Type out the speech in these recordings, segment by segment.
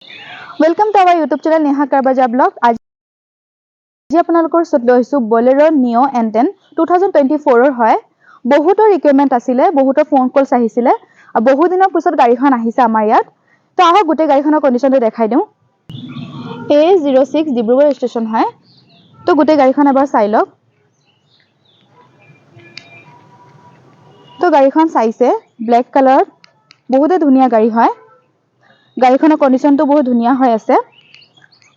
Welcome to our YouTube channel Neha Karbaja Blog. আজি আপোনালোকৰ ওচৰত লৈ আহিছো Bolero Neo N10 2024 ৰ হয় বহুতো ৰিকোয়াৰমেন্ট আছিলে বহুতো ফোন কলস আহিছিলে আৰু বহু দিনৰ পিছত গাড়ীখন আহিছে আমাৰ ইয়াত তো আহক গোটেই গাড়ীখনৰ কন্ডিশনটো দেখাই দিও A06 ডিব্ৰুগড় ষ্টেচন হয় তো গোটেই গাড়ীখন এবাৰ চাই লওক তো গাড়ীখন চাইছে ব্ল্যাক কালাৰ বহুতে ধুনিয়া গাড়ী হয় গাড়ীখনৰ কন্ডিশনটো বহুত ধুনিয়া হৈ আছে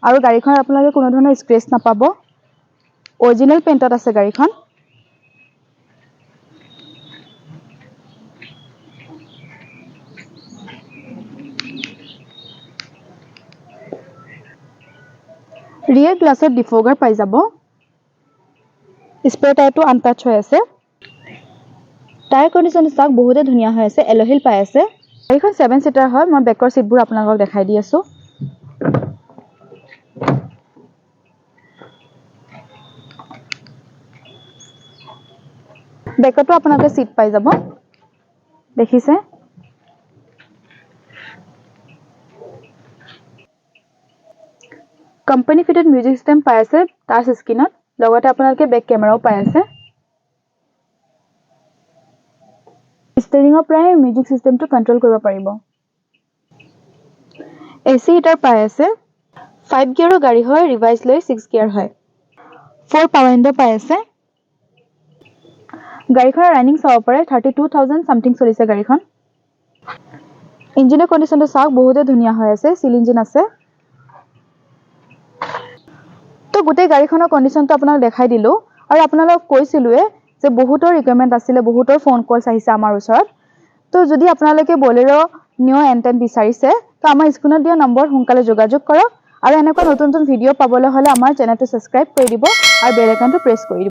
আৰু গাড়ীখন আপোনালোকে কোনো ধৰণৰ স্ক্ৰেচ নাপাব অৰিজিনাল পেইন্টত আছে গাড়ীখন ৰিয়েৰ গ্লাছত ডিফগাৰ পাই যাব স্পেয়াৰ টায়াৰটো আনটাচ হৈ আছে টায়াৰ কন্ডিশন চাক বহুতে ধুনিয়া হৈ আছে এলহিল পাই আছে গাড়ীখন 7 সিটাৰ হয় মই বেকৰ সিটবোৰ আপোনালোকক দেখাই দি আছো বেকটো আপোনালোকে সিট পাই যাব দেখিছে কোম্পানী ফিটেড মিউজিক সিস্টেম পাই আছে টাচ স্ক্ৰিনত লগতে আপোনালোকে বেক ক্যামেৰাও পাই আছে ষ্টেৰিংৰ পৰাই মিউজিক সিস্টেমটো কন্ট্ৰোল কৰিব পাৰিব এসি হিটাৰ পাই আছে 5 গিয়াৰৰ গাড়ী হয় ৰিভাইজ লৈ 6 গিয়াৰ হয় 4 পাৱাৰ উইন্ডো পাই আছে গাড়ীখনৰ ৰানিং চাব পাৰে 32000 সামথিং চলিছে গাড়ীখন ইঞ্জিনৰ কন্ডিশনটো চাওক বহুতে ধুনিয়া হৈ আছে সিল ইঞ্জিন আছে তো গোটেই গাড়ীখনৰ কন্ডিশনটো আপোনাক দেখাই দিলো আৰু আপোনালোক কৈছিলুৱে যে বহুতৰ ৰিকমেন্ড আছিল বহুতৰ ফোন কলস আহিছে আমাৰ ওচৰত তো যদি আপোনালোকে Bolero Neo N10 বিচাৰিছে তো আমাৰ স্ক্ৰিনত দিয়া নম্বৰ সোনকালে যোগাযোগ কৰক আৰু এনেকুৱা নতুন নতুন ভিডিও পাবলৈ হলে আমাৰ চেনেলটো সাবস্ক্ৰাইব কৰি দিব আৰু বেল আইকনটো প্ৰেছ কৰি দিব